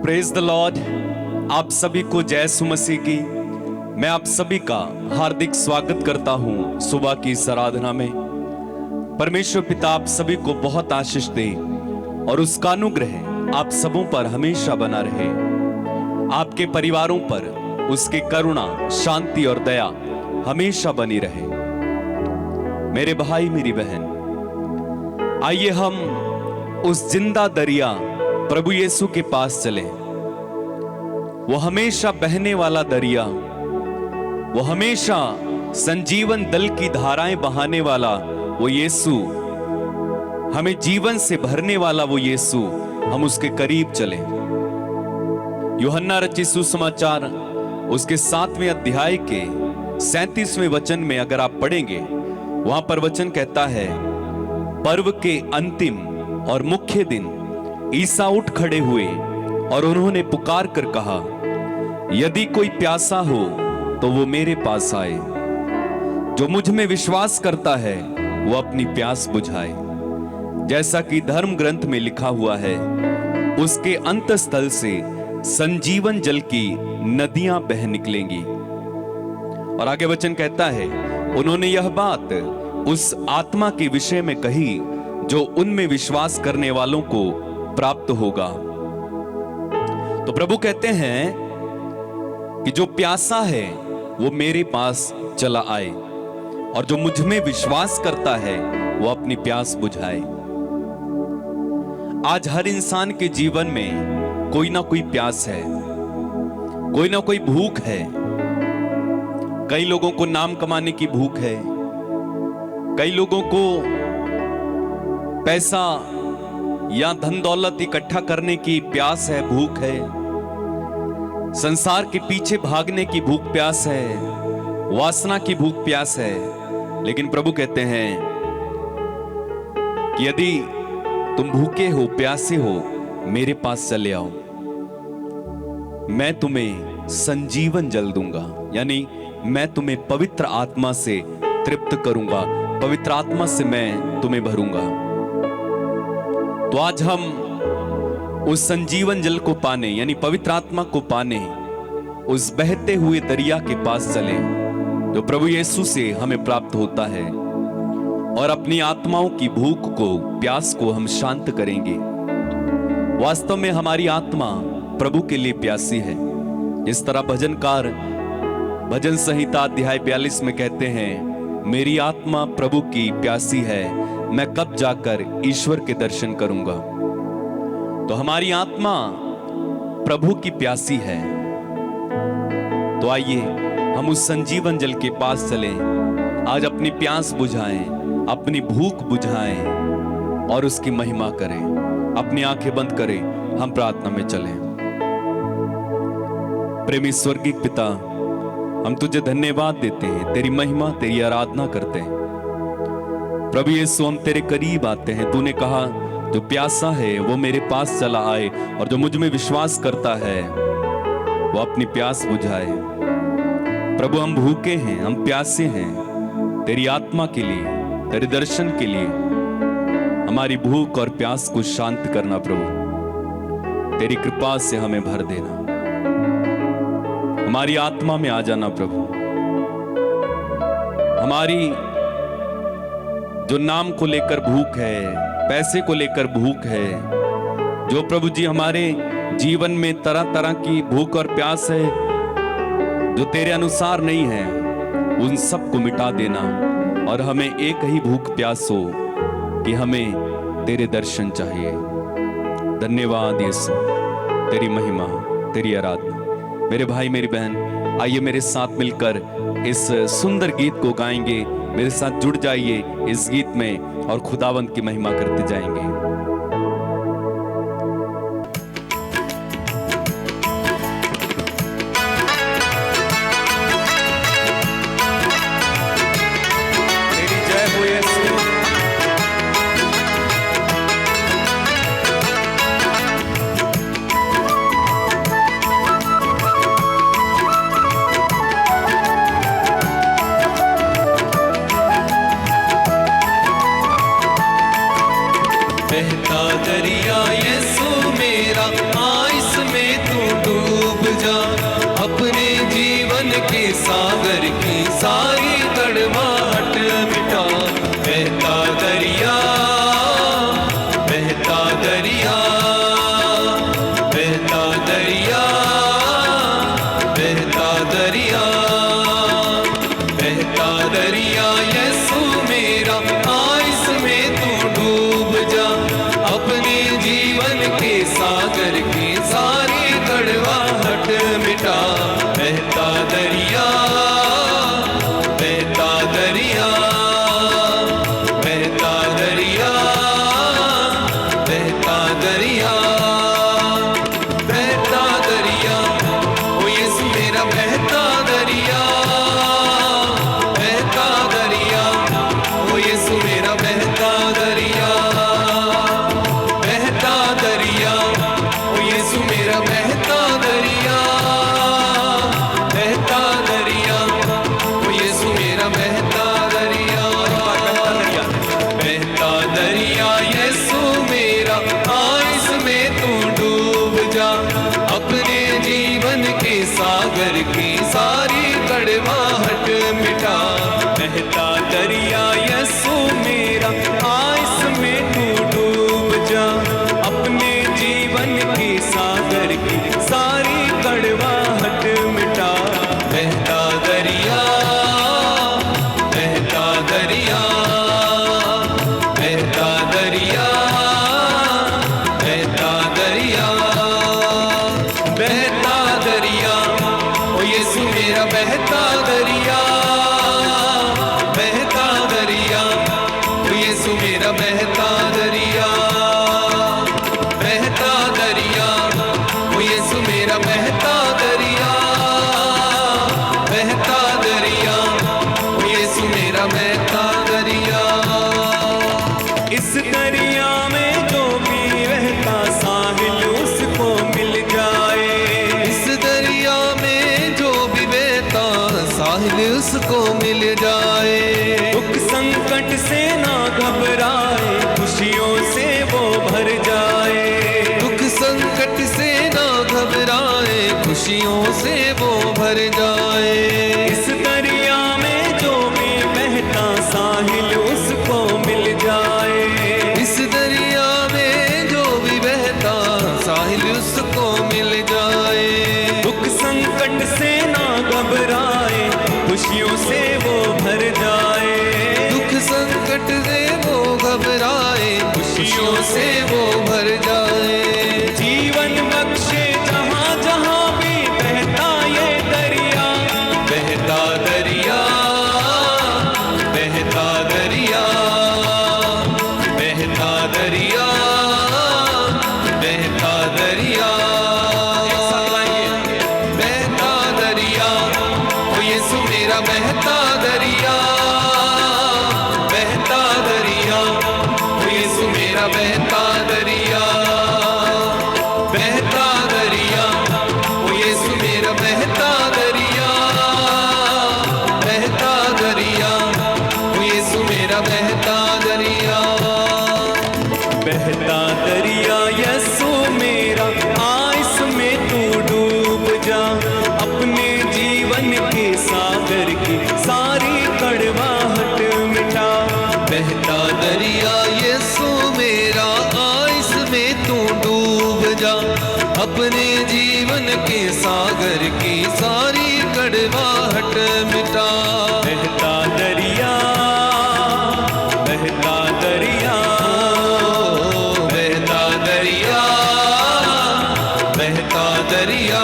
Praise the Lord. आप सभी को जय यीशु मसीह की। मैं आप सभी का हार्दिक स्वागत करता हूं सुबह की इस आराधना में। परमेश्वर पिता आप सभी को बहुत आशीष दे और उसका अनुग्रह आप सबों पर हमेशा बना रहे। आपके परिवारों पर उसकी करुणा, शांति और दया हमेशा बनी रहे। मेरे भाई मेरी बहन, आइए हम उस जिंदा दरिया प्रभु यीशु के पास चले। वो हमेशा बहने वाला दरिया, वो हमेशा संजीवन दल की धाराएं बहाने वाला वो यीशु, हमें जीवन से भरने वाला वो यीशु, हम उसके करीब चले। यूहन्ना रचित सुसमाचार उसके 7वें अध्याय के 37वें वचन में अगर आप पढ़ेंगे, वहां पर वचन कहता है, पर्व के अंतिम और मुख्य दिन ईसा उठ खड़े हुए और उन्होंने पुकार कर कहा, यदि कोई प्यासा हो तो वो मेरे पास आए। जो मुझ में विश्वास करता है वो अपनी प्यास बुझाए। जैसा कि धर्म ग्रंथ में लिखा हुआ है, उसके अंतस्थल से संजीवन जल की नदियां बह निकलेंगी। और आगे वचन कहता है, उन्होंने यह बात उस आत्मा के विषय में कही जो उनमें विश्वास करने वालों को प्राप्त होगा। तो प्रभु कहते हैं कि जो प्यासा है वो मेरे पास चला आए और जो मुझ में विश्वास करता है वो अपनी प्यास बुझाए। आज हर इंसान के जीवन में कोई ना कोई प्यास है, कोई ना कोई भूख है। कई लोगों को नाम कमाने की भूख है, कई लोगों को पैसा या धन दौलत इकट्ठा करने की प्यास है, भूख है। संसार के पीछे भागने की भूख प्यास है, वासना की भूख प्यास है। लेकिन प्रभु कहते हैं कि यदि तुम भूखे हो, प्यासे हो, मेरे पास चले आओ, मैं तुम्हें संजीवन जल दूंगा। यानी मैं तुम्हें पवित्र आत्मा से तृप्त करूंगा, पवित्र आत्मा से मैं तुम्हें भरूंगा। तो आज हम उस संजीवन जल को पाने, यानी पवित्र आत्मा को पाने, उस बहते हुए दरिया के पास चले जो प्रभु यीशु से हमें प्राप्त होता है, और अपनी आत्माओं की भूख को, प्यास को हम शांत करेंगे। वास्तव में हमारी आत्मा प्रभु के लिए प्यासी है। जिस तरह भजनकार भजन संहिता अध्याय 42 में कहते हैं, मेरी आत्मा प्रभु की प्यासी है, मैं कब जाकर ईश्वर के दर्शन करूंगा। तो हमारी आत्मा प्रभु की प्यासी है। तो आइए हम उस संजीवन जल के पास चलें, आज अपनी प्यास बुझाएं, अपनी भूख बुझाएं और उसकी महिमा करें। अपनी आंखें बंद करें, हम प्रार्थना में चलें। प्रेमी स्वर्गीय पिता, हम तुझे धन्यवाद देते हैं, तेरी महिमा, तेरी आराधना करते हैं। प्रभु यीशु, हम तेरे करीब आते हैं। तूने कहा, जो प्यासा है वो मेरे पास चला आए और जो मुझ में विश्वास करता है वो अपनी प्यास बुझाए। प्रभु, हम भूखे हैं, हम प्यासे हैं तेरी आत्मा के लिए, तेरे दर्शन के लिए। हमारी भूख और प्यास को शांत करना प्रभु, तेरी कृपा से हमें भर देना। हमारी आत्मा में आ जाना प्रभु। हमारी जो नाम को लेकर भूख है, पैसे को लेकर भूख है, जो प्रभु जी हमारे जीवन में तरह तरह की भूख और प्यास है जो तेरे अनुसार नहीं है, उन सब को मिटा देना और हमें एक ही भूख प्यास हो कि हमें तेरे दर्शन चाहिए। धन्यवाद यीशु, तेरी महिमा, तेरी आराधना। मेरे भाई मेरी बहन, आइए मेरे साथ मिलकर इस सुंदर गीत को गाएंगे। मेरे साथ जुड़ जाइए इस गीत में और खुदावंत की महिमा करते जाएंगे। तेरी जय हो यीशु। जा, अपने जीवन के सागर की सारी कड़वाहट मिटा। बहता दरिया यीशु मेरा, आ इसमें तू डूब जा, अपने जीवन के सागर की सारी कड़वाहट मिटा। बहता दरिया, बहता दरिया, बहता दरिया, बहता दरिया, बहता दरिया, ओ यीशु मेरा बहता दरिया, बहता दरिया, ओ यीशु मेरा बहता दरिया, बहता दरिया, ओ यीशु मेरा बहता दरिया, बहता दरिया, ओ यीशु मेरा बहता दरिया। इस दरिया में जो भी बहता साहिल उसको मिल जाए, इस दरिया में जो भी बहता साहिल उसको मिल जाए। दुख संकट से ना घबराए, खुशियों से वो भर जाए। दुख संकट से ना घबराए, खुशियों से वो भर जाए। इस दरिया में जो भी बहता साहिल उसको मिल जाए, इस दरिया में जो भी बहता साहिल उसको मिल जाए। दुख संकट से ना घबराए, खुशियों से वो भर जाए। दुख संकट से वो घबराए, खुशियों से वो भर जाए। जीवन बख्शे जहाँ जहाँ भी बहता ये दरिया, बहता दरिया, बहता दरिया, बहता दरिया, बहता दरिया, बहता दरिया, ओ यीशु मेरा बहता दरिया, बहता दरिया, ओ यीशु मेरा बहता दरिया, बहता दरिया, ओ यीशु मेरा बहता दरिया, बहता दरिया, ओ यीशु मेरा बहता दरिया। बहता दरिया यीशु मेरा, आ इसमें तू डूब जा, अपने जीवन के सागर की सारी कड़वाहट मिटा। बहता दरिया यीशु मेरा, आ इसमें तू डूब जा, अपने जीवन के सागर की सारी कड़वाहट मिटा। बहता दरिया, बहता दरिया, बहता दरिया, बहता दरिया।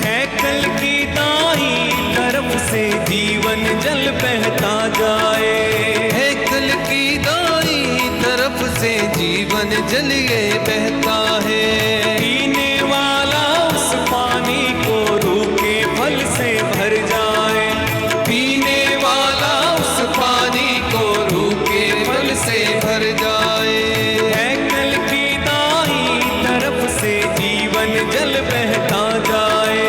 हैकल की दाई तरफ से जीवन जल बहता जाए। हैकल की दाई तरफ से जीवन जल ये बहता है। पीने वाला उस पानी को रूखे फल से भर जाए। पीने वाला उस पानी को रूखे फल से भर जाए। हैकल की दाई तरफ से जीवन जल बहता जाए।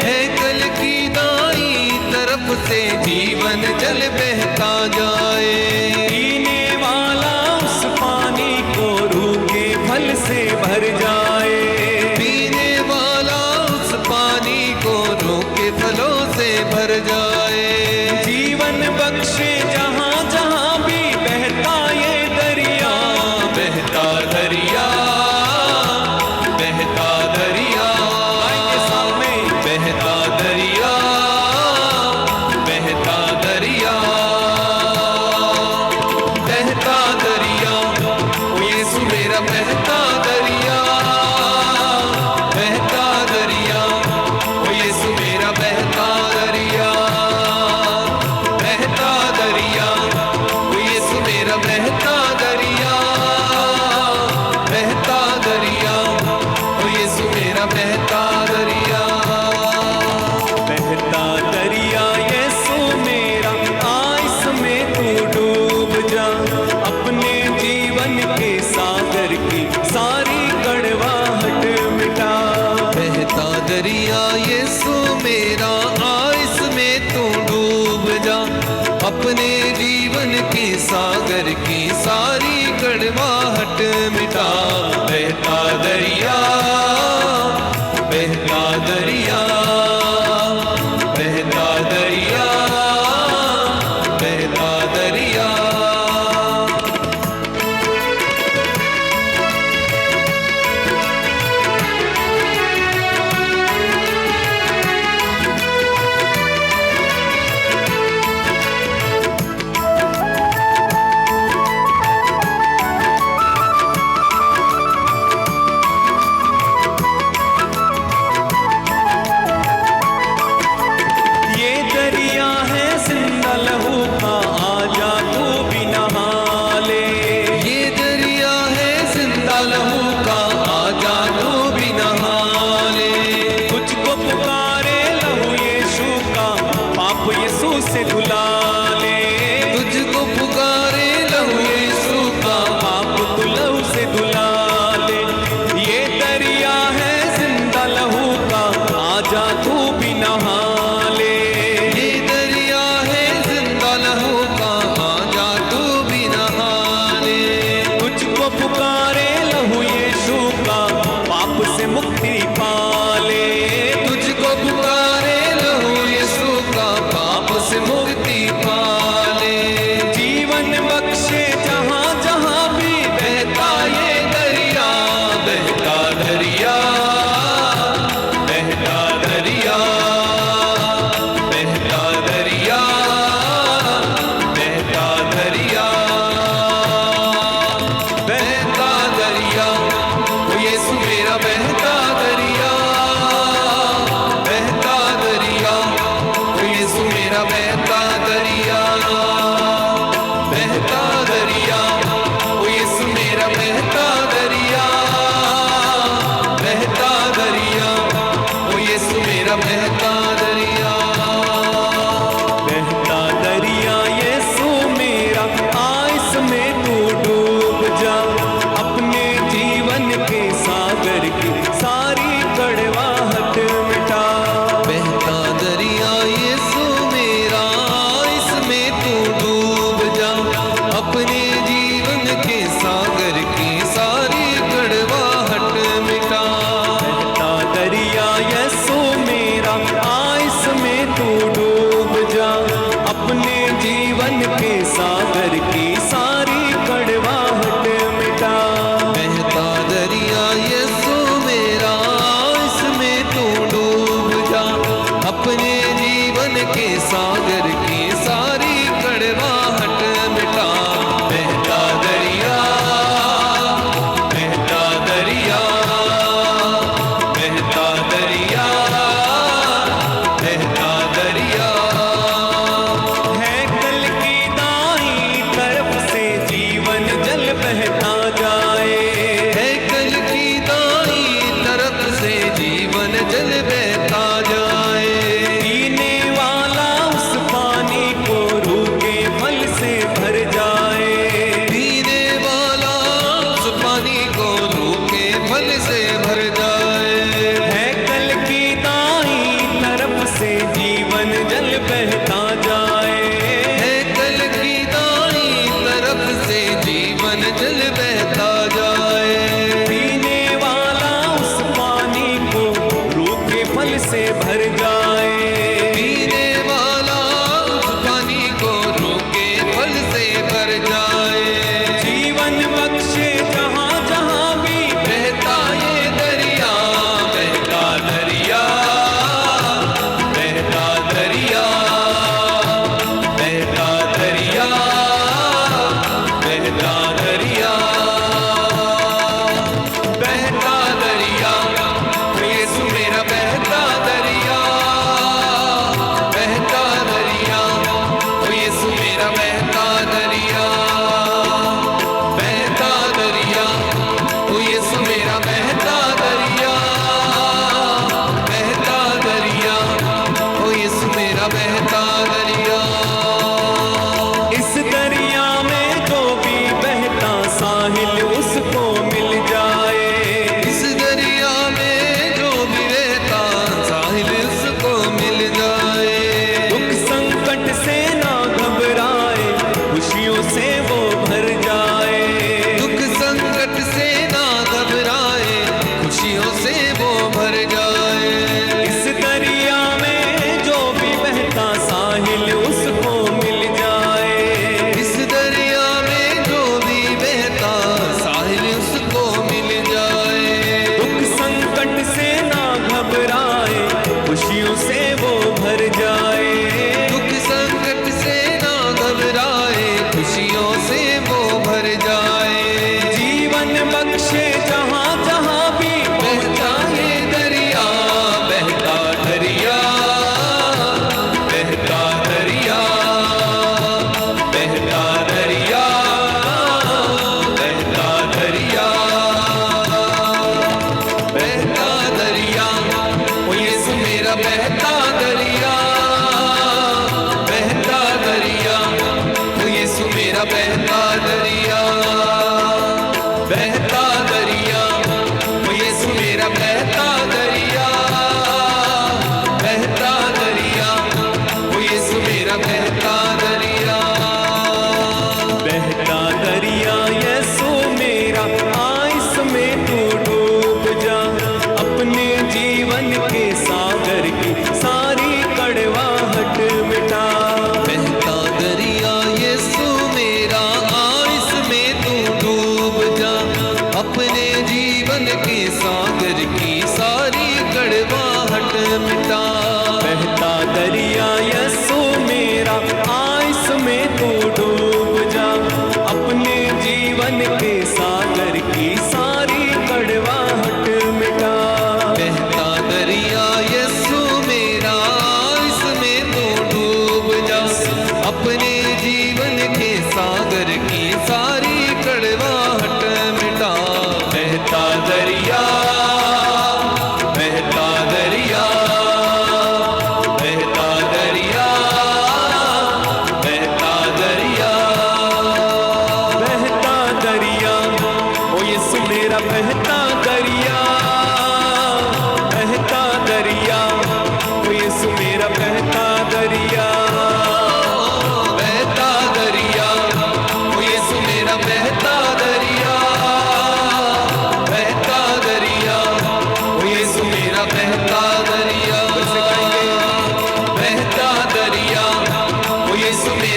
हैकल की दाई तरफ से जीवन जल बहता जाए। पीने वाला उस पानी को रूखे फल से भर जाए। पीने वाला उस पानी को रूखे फलों से भर जाए। जीवन बख्शे जहाँ जहाँ भी बहता ये दरिया। बहता दरिया, बहता दरिया, आएंगे सामने। बहता दरिया, बहता दरिया, अपने जीवन के सागर की सारी कड़वाहट मिटा। बहता दरिया, बहता दरिया, बहता दरिया, बहता दरिया। से धुला ले, तुझको पुकारे लहू यीशु का, पाप तू लहू से धुला ले। ये दरिया है जिंदा लहू का, आजा तू भी नहा ले। ये दरिया है जिंदा लहू का, आजा तू भी नहा ले। तुझको पुकारे लहू यीशु का, पाप से मुक्ति पा ले। तुझको पुकारे लहू यीशु का, पाप से मुक्ति पा ले। जीवन बख्शे जहाँ जहाँ भी बहता ये दरिया, बहता दरिया, बहता दरिया, बहता दरिया, बहता दरिया, बहता दरिया। ओ यीशु मेरा बहता दरिया, बहता दरिया। ओ यीशु मेरा बहता दरिया, बहता दरिया। ओ यीशु मेरा बहता दरिया, बहता दरिया। ओ यीशु मेरा बहता दरिया। बहता दरिया यीशु मेरा, आ इसमें तू डूब जा। अपने जीवन के सागर की सारी कड़वाहट मिटा। बहता दरिया यीशु मेरा, इसमें तू डूब जा। अपने जीवन के सागर की सारी कड़वाहट मिटा। बहता दरिया यीशु मेरा, आ इसमें तू डूब जा। अपने जीवन के सागर की सारी कड़वाहट मिटा। बहता दरिया यीशु मेरा, इसमें तू डूब जा। अपने जीवन के सागर की सारी कड़वाहट मिटा। बहता दरिया, बहता दरिया, बहता दरिया, बहता दरिया। है कल की दाई तरफ से जीवन जल बहता जाए। है कल की दाई तरफ से जीवन जल बहता जाए। पीने वाला उस पानी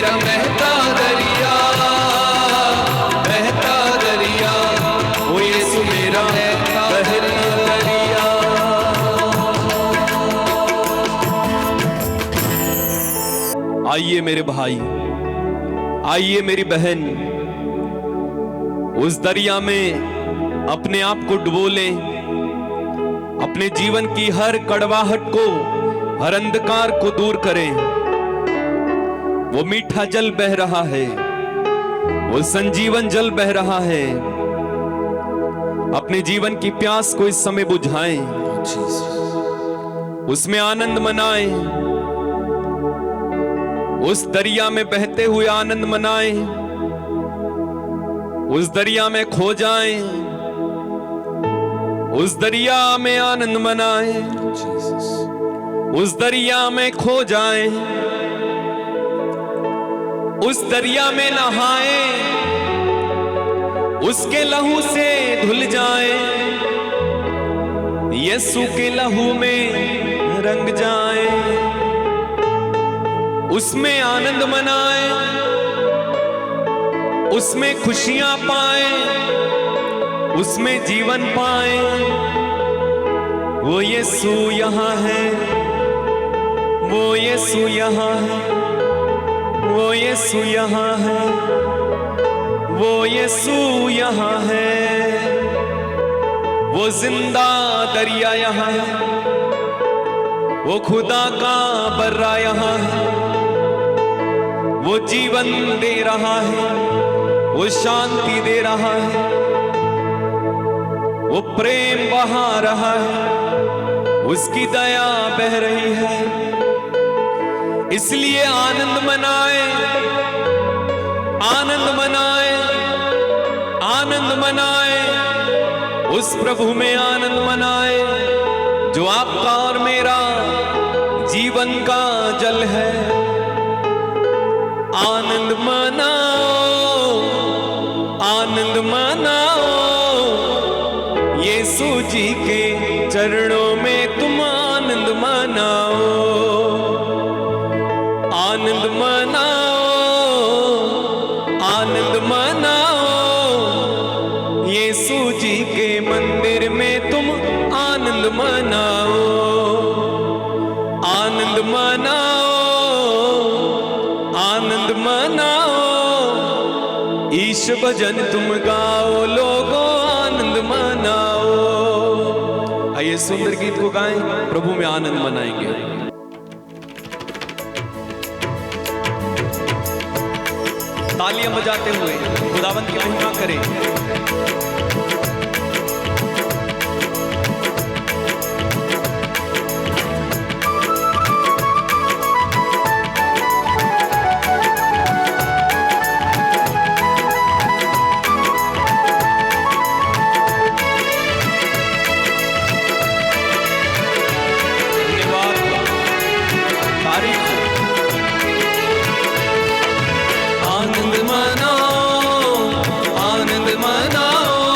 मेरा बहता दरिया, बहता दरिया, ओ यीशु मेरा बहता दरिया। आइए मेरे भाई, आइए मेरी बहन, उस दरिया में अपने आप को डुबो लें। अपने जीवन की हर कड़वाहट को, हर अंधकार को दूर करें। वो मीठा जल बह रहा है, वो संजीवन जल बह रहा है। अपने जीवन की प्यास को इस समय बुझाएं, उसमें आनंद मनाएं, उस दरिया में बहते हुए आनंद मनाएं, उस दरिया में खो जाएं, उस दरिया में आनंद मनाएं, उस दरिया में खो जाएं, उस दरिया में नहाएं, उसके लहू से धुल जाएं, यीशु के लहू में रंग जाएं, उसमें आनंद मनाएं, उसमें खुशियां पाएं, उसमें जीवन पाएं। वो यीशु यहाँ है, वो यीशु यहाँ है, वो यीशु यहाँ है, वो यीशु यहाँ है। वो जिंदा दरिया यहाँ है, वो खुदा का बर्रा यहाँ है, वो जीवन दे रहा है, वो शांति दे रहा है, वो प्रेम बहा रहा है, उसकी दया बह रही है। इसलिए आनंद मनाए, आनंद मनाए, आनंद मनाए, उस प्रभु में आनंद मनाए जो आपका और मेरा जीवन का जल है। आनंद मनाओ, आनंद मनाओ, यीशु जी के चरणों में तुम आनंद मनाओ, आनंद मनाओ, आनंद मनाओ, यीशु जी के मंदिर में तुम आनंद मनाओ, आनंद मनाओ, आनंद मनाओ। ईश भजन तुम गाओ, लोगों आनंद मनाओ। आइए सुंदर गीत को गाएं, प्रभु में आनंद मनाएंगे। तालियां बजाते हुए खुदावंत की महिमा करें। आनंद मनाओ, आनंद मनाओ,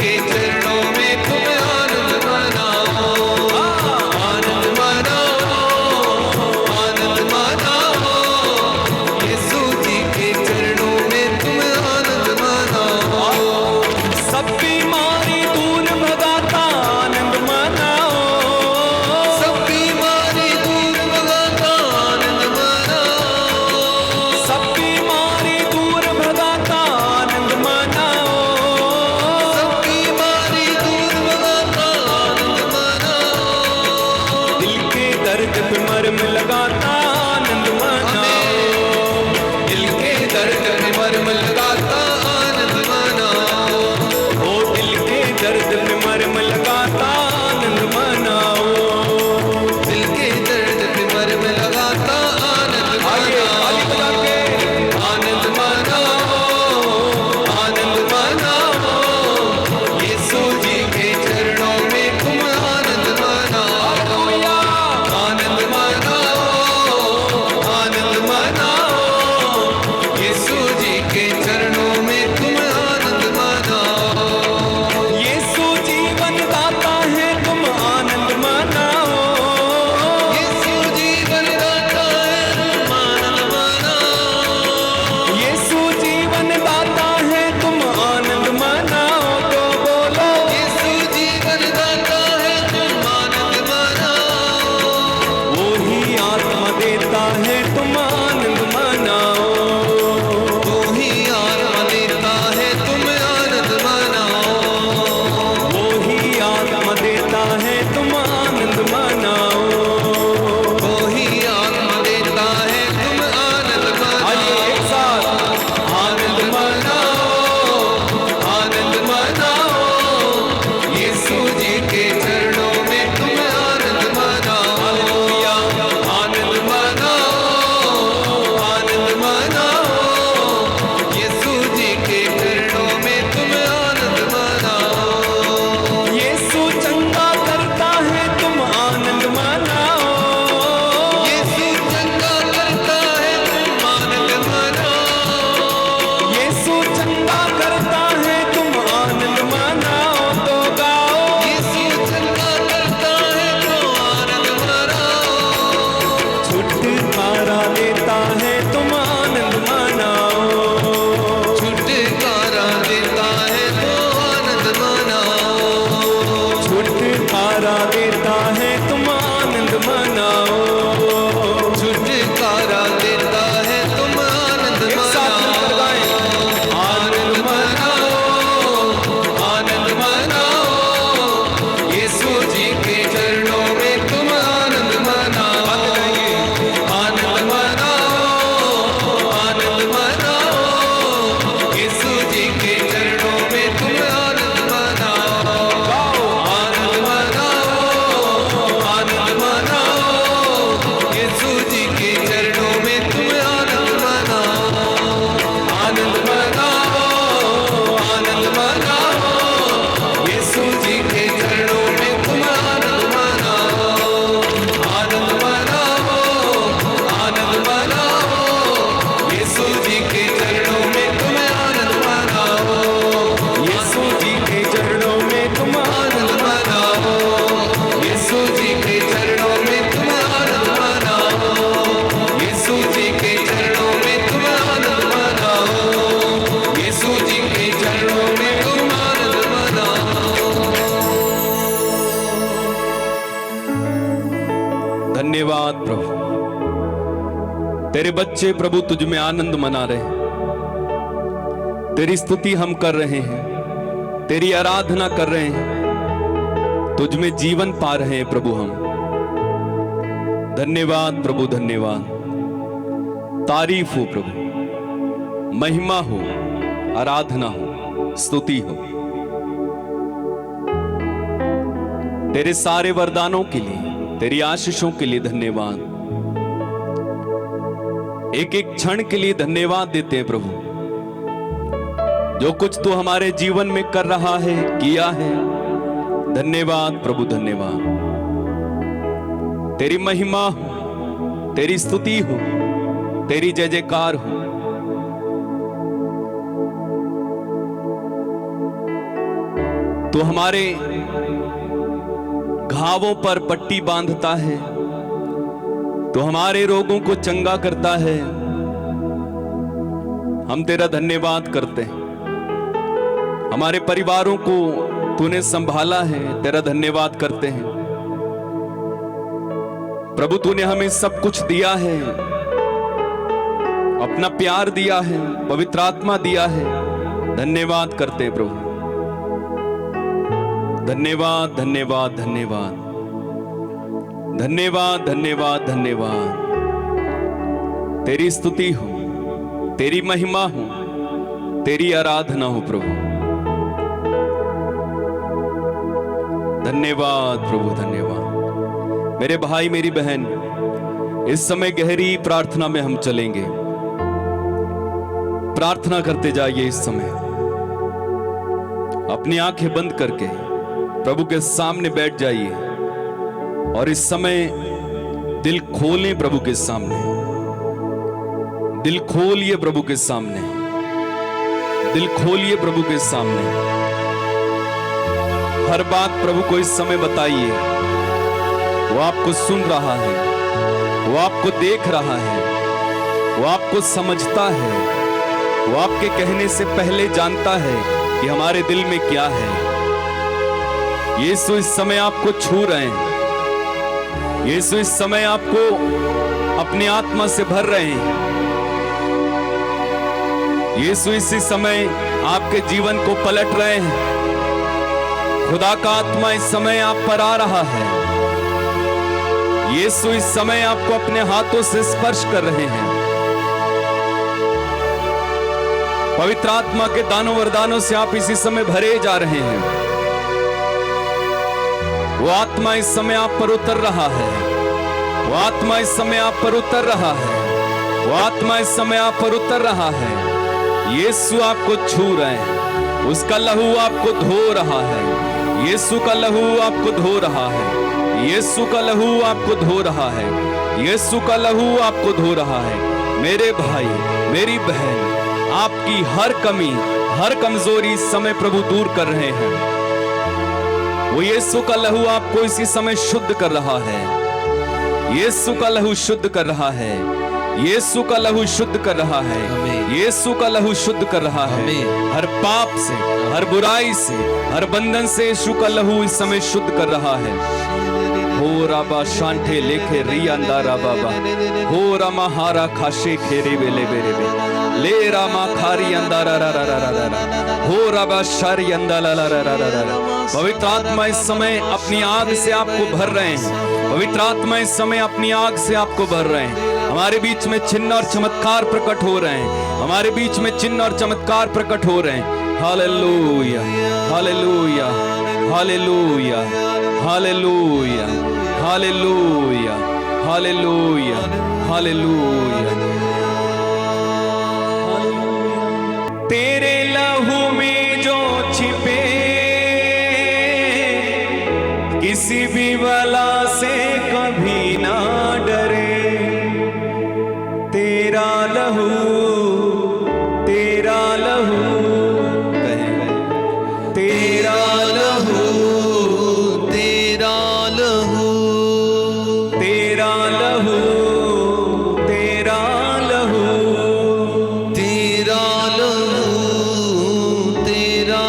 के चरणों में तुम आनंद मनाओ, आनंद मनाओ, आनंद मनाओ। यीशु जी के चरणों में तुम आनंद मनाओ। सब बीमारी दूर भगाता आनंद मनाओ, सब बीमारी दूर भगाता आनंद मनाओ, सब बीमारी दूर भगाता आनंद मनाओ, सब बीमारी दूर भगाता आनंद मनाओ। दिल के दर्द पे मरहम लगाता आनंद मनाओ, दिल के दर्द में मरहम लगाता आनंद मनाओ, ओ दिल के दर्द पे मरहम लगाता आनंद मनाओ। दिल के दर्द में मरहम लगाता आनंद आगे ताली बजा मनाओ, के आनंद मनाओ, आनंद मनाओ। यीशु जी के चरणों में तुम आनंद मनाओ, हालेलुया। आनंद मनाओ, आनंद मनाओ। यीशु जी के चरणों में तुम आनंद मनाओ। यीशु जीवन दाता है तुम आनंद मनाओ, यीशु जीवन दाता है तुम आनंद मनाओ। यीशु जीवन दाता है तुम आनंद मनाओ। तो बोलो यीशु जीवन दाता है तुम आनंद मनाओ। वो ही आत्मा देता है तुम आनंद मनाओ, तू ही आत्मा देता है तुम आनंद मनाओ। वो ही आत्मा देता है तुम आनंद मनाओ। वो ही आत्मा देता है तुम आनंद आइए मनाओ। एक साथ आनंद मनाओ, आनंद मनाओ। यीशु जी के चरणों में तुम आनंद मनाओ। हालेलुया। आनंद मनाओ, आनंद मनाओ। यीशु जी के चरणों में तुम आनंद मनाओ। यीशु चंगा करता है तुम आनंद मनाओ, यीशु चंगा करता है तुम आनंद मनाओ। यीशु चंगा करता है तुम आनंद मनाओ। तो गाओ यीशु चंगा करता है तो आनंद मनाओ। छुटकारा देता है तुम आनंद मनाओ, छुटकारा देता है तो आनंद मनाओ। छुटकारा देता है तुम आनंद मनाओ। छुटकारा देता है तुम आनंद एक साथ मिलकर मनाओ। गाएं। आनंद मनाओ, आनंद मनाओ। यीशु जी के चरणों में तुम आनंद मनाओ। आनंद मनाओ, आनंद मनाओ। यीशु जी के चरणों में तुम आनंद मनाओ। आनंद मनाओ, आनंद मनाओ। यीशु जी के चरणों में तुम आनंद मनाओ। आनंद मनाओ, आनंद मनाओ। यीशु जी के चरणों में तुम आनंद मनाओ। आनंद मनाओ, आनंद मनाओ। यीशु जी के चरणों में तुम आनंद मनाओ। यीशु जी के चरणों में तुम आनंद मनाओ। यीशु जी के चरणों में तुम आनंद मनाओ। यीशु जी के चरणों में तुम आनंद मनाओ। यीशु जी के चरणों में तुम आनंद मनाओ। धन्यवाद प्रभु। तेरे बच्चे प्रभु तुझ में आनंद मना रहे हैं, तेरी स्तुति हम कर रहे हैं, तेरी आराधना कर रहे हैं, तुझ में जीवन पा रहे हैं प्रभु हम। धन्यवाद प्रभु, धन्यवाद। तारीफ हो प्रभु, महिमा हो, आराधना हो, स्तुति हो। तेरे सारे वरदानों के लिए, तेरी आशीषों के लिए धन्यवाद। एक एक क्षण के लिए धन्यवाद देते हैं प्रभु। जो कुछ तू हमारे जीवन में कर रहा है, किया है, धन्यवाद प्रभु, धन्यवाद। तेरी महिमा हो, तेरी स्तुति हो, तेरी जय जयकार हो। तू हमारे घावों पर पट्टी बांधता है, तो हमारे रोगों को चंगा करता है। हम तेरा धन्यवाद करते हैं। हमारे परिवारों को तूने संभाला है, तेरा धन्यवाद करते हैं। प्रभु तूने हमें सब कुछ दिया है, अपना प्यार दिया है, पवित्र आत्मा दिया है। धन्यवाद करते हैं प्रभु। धन्यवाद धन्यवाद धन्यवाद धन्यवाद धन्यवाद धन्यवाद। तेरी स्तुति हो, तेरी महिमा हो, तेरी आराधना हो प्रभु। धन्यवाद प्रभु, धन्यवाद। मेरे भाई मेरी बहन, इस समय गहरी प्रार्थना में हम चलेंगे। प्रार्थना करते जाइए। इस समय अपनी आंखें बंद करके प्रभु के सामने बैठ जाइए और इस समय दिल खोलें प्रभु के सामने। दिल खोलिए प्रभु के सामने। दिल खोलिए प्रभु के सामने। हर बात प्रभु को इस समय बताइए। वो आपको सुन रहा है, वो आपको देख रहा है, वो आपको समझता है, वो आपके कहने से पहले जानता है कि हमारे दिल में क्या है। यीशु इस समय आपको छू रहे हैं। यीशु इस समय आपको अपनी आत्मा से भर रहे हैं। यीशु इसी समय आपके जीवन को पलट रहे हैं। खुदा का आत्मा इस समय आप पर आ रहा है। यीशु इस समय आपको अपने हाथों से स्पर्श कर रहे हैं। पवित्र आत्मा के दानों वरदानों से आप इसी समय भरे जा रहे हैं। वो आत्मा इस समय आप पर उतर रहा है। वो आत्मा इस समय आप पर उतर रहा है। वो आत्मा इस समय आप पर उतर रहा है। यीशु आपको छू रहे हैं। उसका लहू आपको धो रहा है। यीशु का लहू आपको धो रहा है। यीशु का लहू आपको धो रहा है। यीशु का लहू आपको धो रहा है। मेरे भाई मेरी बहन, आपकी हर कमी हर कमजोरी इस समय प्रभु दूर कर रहे हैं। वो यीशु का लहू आपको इसी समय शुद्ध कर रहा है। यीशु का लहू शुद्ध कर रहा है। यीशु का लहू शुद्ध कर रहा है। यीशु का लहू शुद्ध कर रहा है। हर पाप से, हर बुराई से, हर बंधन से यीशु का लहू इस समय शुद्ध कर रहा है। हो राबा शांठे लेखे रियांदा राबाबा, हो रामा हारा खाशे खेरे बेले बेरे बे, ले रामा खारी अंदा रा रा रा रा रा रा, हो राबा शारी अंदा ला ला रा रा रा रा। पवित्र आत्मा इस समय अपनी आग से आपको भर रहे हैं। पवित्र आत्मा इस समय अपनी आग से आपको भर रहे हैं। हमारे बीच में चिन्ह और चमत्कार प्रकट हो रहे हैं। हमारे बीच में चिन्ह और चमत्कार प्रकट हो रहे हैं। Hallelujah hallelujah hallelujah hallelujah hallelujah hallelujah hallelujah. तेरे लहू में जो छिपे किसी भी बला से कभी ना डरे। तेरा लहू, तेरा लहू, तेरा लहू, तेरा लहू, तेरा लहू, तेरा लहू, तेरा लहू, तेरा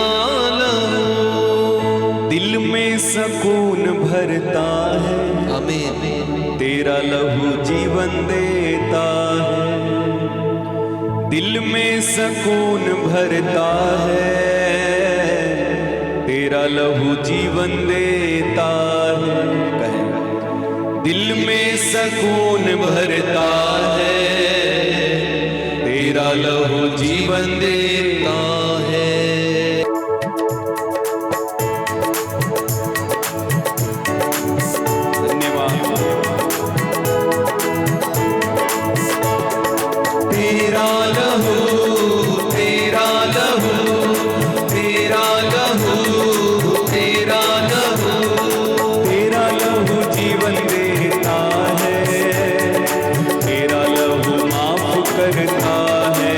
लहू दिल में सकून भरता है। आमीन। तेरा लहू जीवन देता है। दिल में सकून भरता है। तेरा लहू जीवन देता है। कहें, दिल में सकून भरता है। तेरा लहू जीवन देता है। तेरा लहू, तेरा लहू, तेरा लहू, तेरा लहू, तेरा लहू जीवन देता है। तेरा लहू माफ करता है।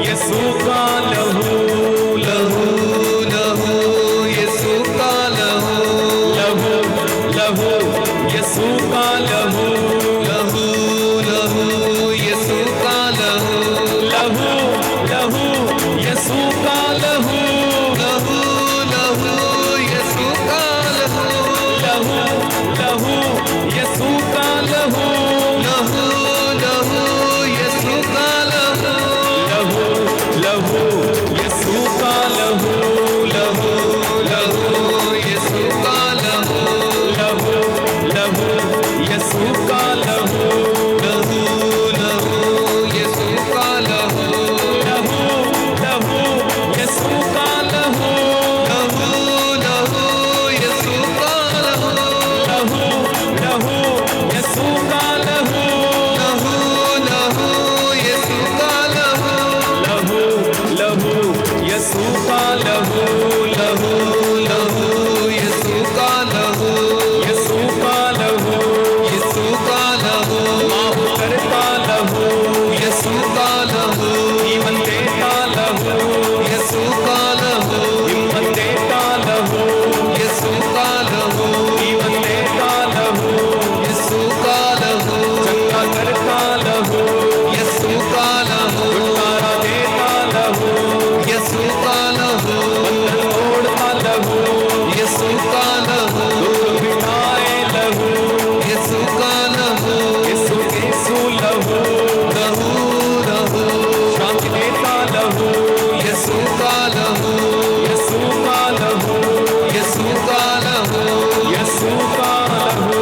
यीशु का लहू, लहू लहू यीशु का लहू, लहू लहू यीशु का लहू, लहू लहू यीशु का लहू, लहू लहू यीशु का लहू, लहू लहू यीशु का लहू, लहू लहू यीशु का लहू, लहू लहू यीशु का लहू, लहू लहू यीशु का लहू, लहू लहू यीशु का लहू, लहू लहू यीशु का लहू, लहू लहू यीशु का लहू, लहू लहू यीशु का लहू, लहू लहू यीशु का लहू, लहू लहू यीशु का लहू, लहू लहू यीशु का लहू, लहू लहू यीशु का लहू, लहू लहू यीशु का लहू, यीशु का लहू, यीशु का लहू, माफ करता लहू, यीशु का लहू, जीवन देता लहू, यीशु का लहू, हिम्मत देता लहू, यीशु का लहू, जीवन देता लहू, यीशु का लहू, चंगा करता लहू, यीशु का लहू, छुटकारा देता लहू, यीशु का लहू, बंधन तोड़ता लहू, यीशु का लहू, दुख मिटाए लहू, यीशु का लहू, यीशु यीशु लहू, लहू लहू शांति देता लहू, यीशु का लहू, यीशु का लहू, यीशु का लहू, यीशु का लहू,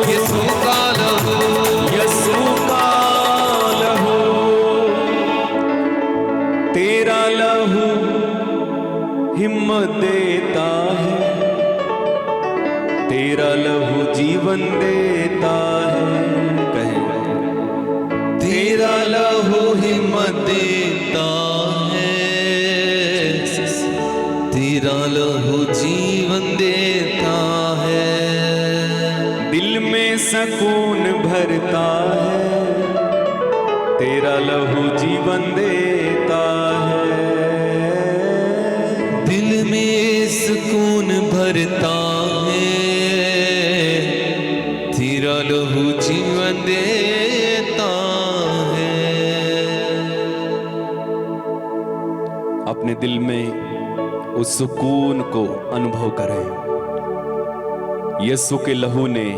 यीशु का लहू, यीशु का लहू, तेरा लहू हिम्मत देता है, तेरा लहू जीवन देता है, कहें तेरा लहू हिम्मत देता है, तेरा लहू जीवन देता है, दिल में सुकून भरता है, तेरा लहू जीवन देता है, दिल में सुकून भरता है, तेरा लहू जीवन देता है। अपने दिल में उस सुकून को अनुभव करें। यीशु के लहू ने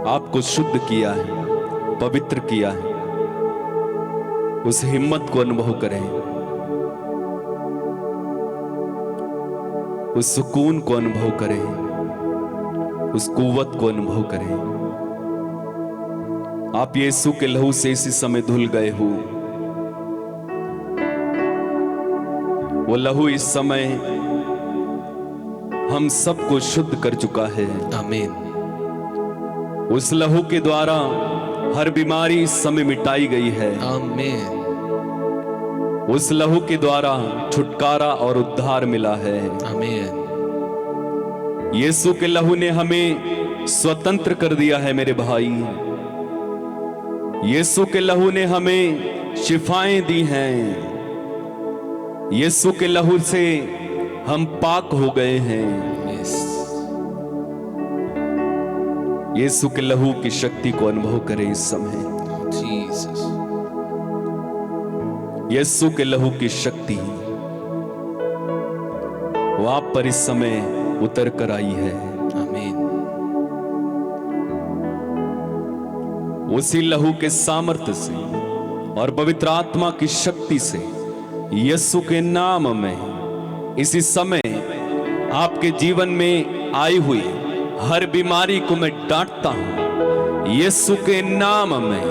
आपको शुद्ध किया है, पवित्र किया है। उस हिम्मत को अनुभव करें, उस सुकून को अनुभव करें, उस कुव्वत को अनुभव करें। आप यीशु के लहू से इसी समय धुल गए हो। वो लहू इस समय हम सबको शुद्ध कर चुका है। आमीन। उस लहू के द्वारा हर बीमारी इस समय मिटाई गई है। आमीन। उस लहू के द्वारा छुटकारा और उद्धार मिला है। आमीन। यीशु के लहू ने हमें स्वतंत्र कर दिया है मेरे भाई। यीशु के लहू ने हमें शिफाएं दी हैं। यीशु के लहू से हम पाक हो गए हैं। यीशु के लहू की शक्ति को अनुभव करें इस समय। जीसस। यीशु के लहू की शक्ति वो आप पर इस समय उतर कर आई है। आमीन। उसी लहू के सामर्थ्य से और पवित्र आत्मा की शक्ति से यीशु के नाम में इसी समय आपके जीवन में आई हुई हर बीमारी को मैं डांटता हूं। यीशु के नाम में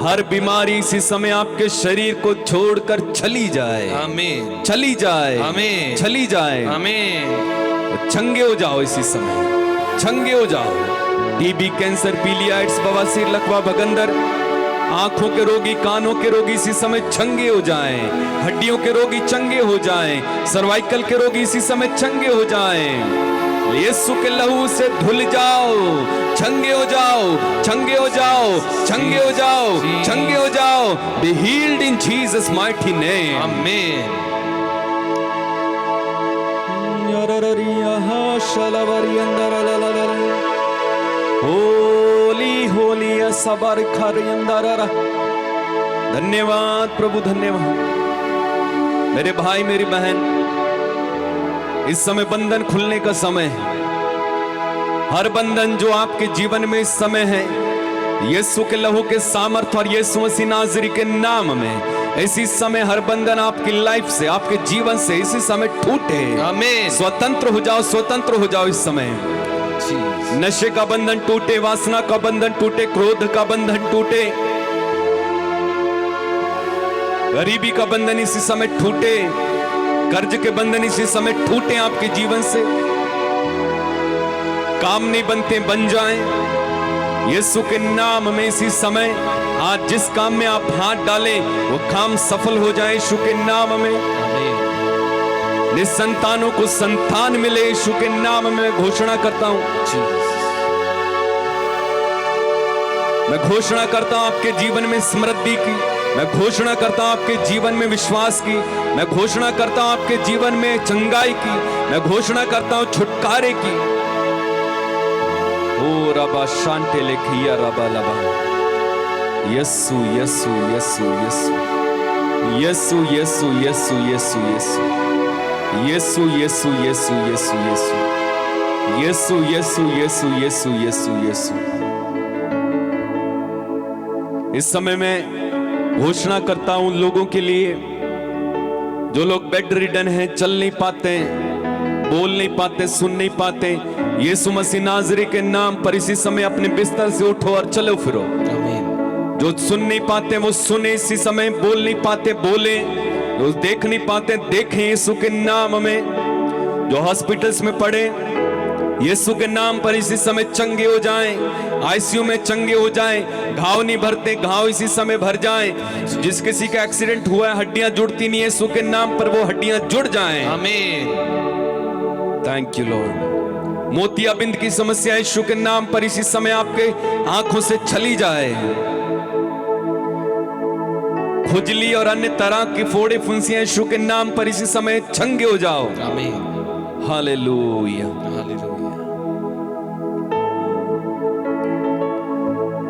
हर बीमारी इसी समय आपके शरीर को छोड़कर चली जाए। आमीन। चली जाए। आमीन। चली जाए। आमीन। छंगे हो जाओ इसी समय, छंगे हो जाओ। टीबी, कैंसर, पीलियाइड्स, बवासीर, लकवा, भगंदर, आंखों के रोगी, कानों के रोगी इसी समय चंगे हो जाएं। हड्डियों के रोगी चंगे हो जाएं। सर्वाइकल के रोगी इसी समय चंगे हो जाएं। यीशु के लहू से धुल जाओ, चंगे हो जाओ, चंगे हो जाओ, चंगे हो जाओ, चंगे हो जाओ। Be healed in Jesus mighty name. आमीन। होली होली सबर धन्यवाद प्रभु, धन्यवाद। मेरे भाई मेरी बहन, इस समय बंधन खुलने का समय है। हर बंधन जो आपके जीवन में इस समय है, यीशु के लहू के सामर्थ और यीशु मसीह नाज़री के नाम में इसी समय हर बंधन आपकी लाइफ से, आपके जीवन से इसी समय टूटे। आमीन। स्वतंत्र हो जाओ, स्वतंत्र हो जाओ इस समय। नशे का बंधन टूटे, वासना का बंधन टूटे, क्रोध का बंधन टूटे, गरीबी का बंधन इसी समय टूटे, कर्ज के बंधन इसी समय टूटे आपके जीवन से। काम नहीं बनते, बन जाएं यीशु के नाम में इसी समय। आज जिस काम में आप हाथ डालें वो काम सफल हो जाए यीशु के नाम में। निसंतानों को संतान मिले यीशु के नाम में। मैं घोषणा करता हूं, मैं घोषणा करता हूं आपके जीवन में समृद्धि की। मैं घोषणा करता हूं आपके जीवन में विश्वास की। मैं घोषणा करता हूं आपके जीवन में चंगाई की। मैं घोषणा करता हूं छुटकारे की। ओ रबा शांति लेखिया रबा लबा। यस्सु यस्सु यस्सु यस्सु यस्सु यस्सु यस्सु यस्सु यस्सु यस्सु यस्सु यस्सु यस्सु यस्सु यस्सु यस्सु यस्सु यस्सु। इस समय मैं घोषणा करता हूं लोगों के लिए जो लोग बेड रिडन हैं, चल नहीं पाते, बोल नहीं पाते, सुन नहीं पाते। यीशु मसीह नाज़री के नाम पर इसी समय अपने बिस्तर से उठो और चलो फिरो। जो सुन नहीं पाते वो सुने इसी समय, बोल नहीं पाते बोले, जो देख नहीं पाते देखें यीशु के नाम में। जो हॉस्पिटल्स में पड़े यीशु के नाम पर इसी समय चंगे हो जाएं, आईसीयू में चंगे हो जाएं। घाव नहीं भरते, घाव इसी समय भर जाएं। जिस किसी का एक्सीडेंट हुआ है, हड्डियां जुड़ती नहीं, यीशु के नाम पर वो हड्डियां जुड़ जाएं। आमीन। Thank you Lord. मोतियाबिंद की समस्या यीशु के नाम पर इसी समय आपके आंखों से चली जाए। खुजली और अन्य तरह की फोड़े फुंसियां यीशु के नाम पर इसी समय चंगे हो जाओ। आमीन। हालेलुया।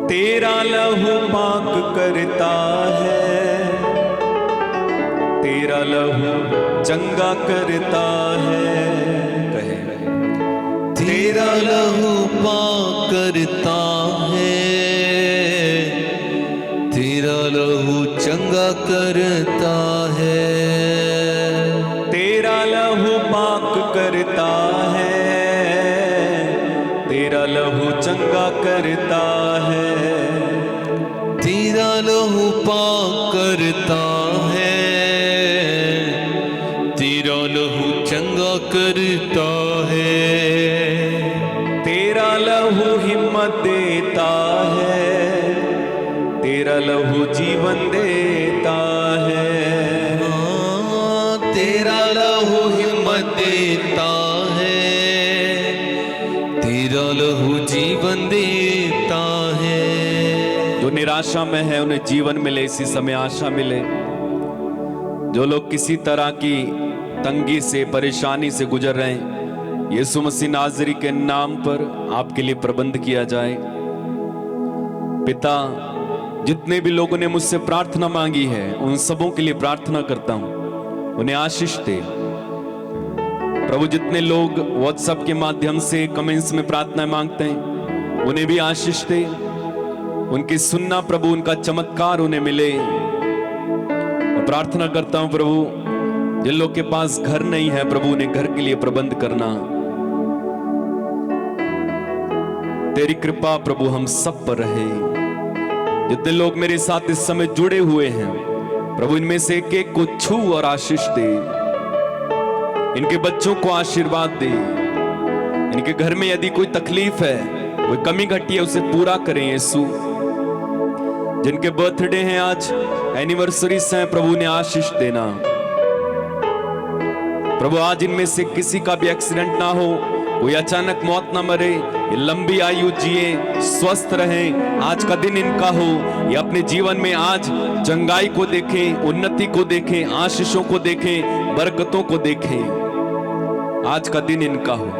तेरा लहू पाक करता है, तेरा लहू चंगा करता है। कहे तेरा लहू पाक करता है, तेरा लहू चंगा करता है। तेरा लहू पाक करता है, तेरा लहू चंगा करता है। तेरा लहू पाक करता है, तेरा लहू चंगा करता है। तेरा लहू हिम्मत देता है, तेरा लहू जीवन देता है। तेरा लहू हिम्मत देता है, तेरा लहू जीवन देता है। जो निराशा में है उन्हें जीवन मिले, इसी समय आशा मिले। जो लोग किसी तरह की तंगी से, परेशानी से गुजर रहे हैं, यीशु मसीह नाज़री के नाम पर आपके लिए प्रबंध किया जाए। पिता, जितने भी लोगों ने मुझसे प्रार्थना मांगी है उन सबों के लिए प्रार्थना करता हूं, उन्हें आशीष दे प्रभु। जितने लोग व्हाट्सएप के माध्यम से कमेंट्स में प्रार्थना मांगते हैं उन्हें भी आशीष दे। उनकी सुनना प्रभु, उनका चमत्कार उन्हें मिले। मैं प्रार्थना करता हूं प्रभु, जिन लोग के पास घर नहीं है प्रभु, उन्हें घर के लिए प्रबंध करना। तेरी कृपा प्रभु हम सब पर रहे। जितने लोग मेरे साथ इस समय जुड़े हुए हैं प्रभु, इनमें से एक एक को छू और आशीष दे। इनके बच्चों को आशीर्वाद दे। इनके घर में यदि कोई तकलीफ है, कोई कमी घटी है, उसे पूरा करें यीशु। जिनके बर्थडे हैं आज, एनिवर्सरीज हैं प्रभु, ने आशीष देना प्रभु। आज इनमें से किसी का भी एक्सीडेंट ना हो, कोई अचानक मौत ना मरे, ये लंबी आयु जिए, स्वस्थ रहें। आज का दिन इनका हो, ये अपने जीवन में आज चंगाई को देखें, उन्नति को देखें, आशीषों को देखें, बरकतों को देखें। आज का दिन इनका हो।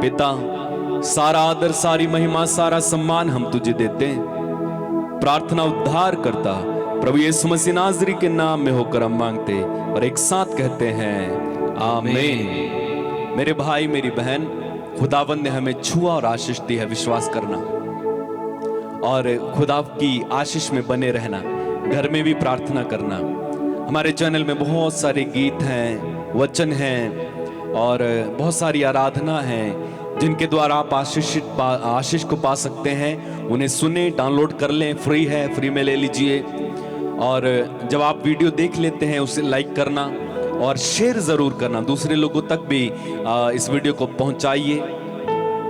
पिता, सारा आदर, सारी महिमा, सारा सम्मान हम तुझे देते हैं। प्रार्थना उद्धार करता प्रभु यीशु मसीह नाज़री के नाम में होकर हम मांगते और एक साथ कहते हैं आमीन। मेरे भाई, मेरी बहन, खुदावंद ने हमें छुआ और आशीष दी है। विश्वास करना और खुदा की आशीष में बने रहना, घर में भी प्रार्थना करना। हमारे चैनल में बहुत सारे गीत हैं, वचन हैं और बहुत सारी आराधना है जिनके द्वारा आप आशीष को पा सकते हैं। उन्हें सुने, डाउनलोड कर लें, फ्री है, फ्री में ले लीजिए। और जब आप वीडियो देख लेते हैं उसे लाइक करना और शेयर ज़रूर करना, दूसरे लोगों तक भी इस वीडियो को पहुंचाइए।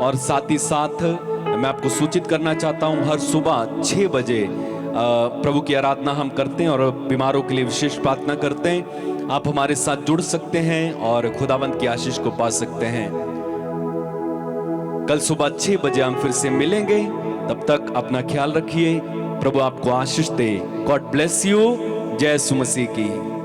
और साथ ही साथ मैं आपको सूचित करना चाहता हूं, हर सुबह 6 बजे प्रभु की आराधना हम करते हैं और बीमारों के लिए विशेष प्रार्थना करते हैं। आप हमारे साथ जुड़ सकते हैं और खुदावंद की आशीष को पा सकते हैं। कल सुबह 6 बजे हम फिर से मिलेंगे। तब तक अपना ख्याल रखिए। प्रभु आपको आशीष दे। God bless you. जय यीशु मसीह की।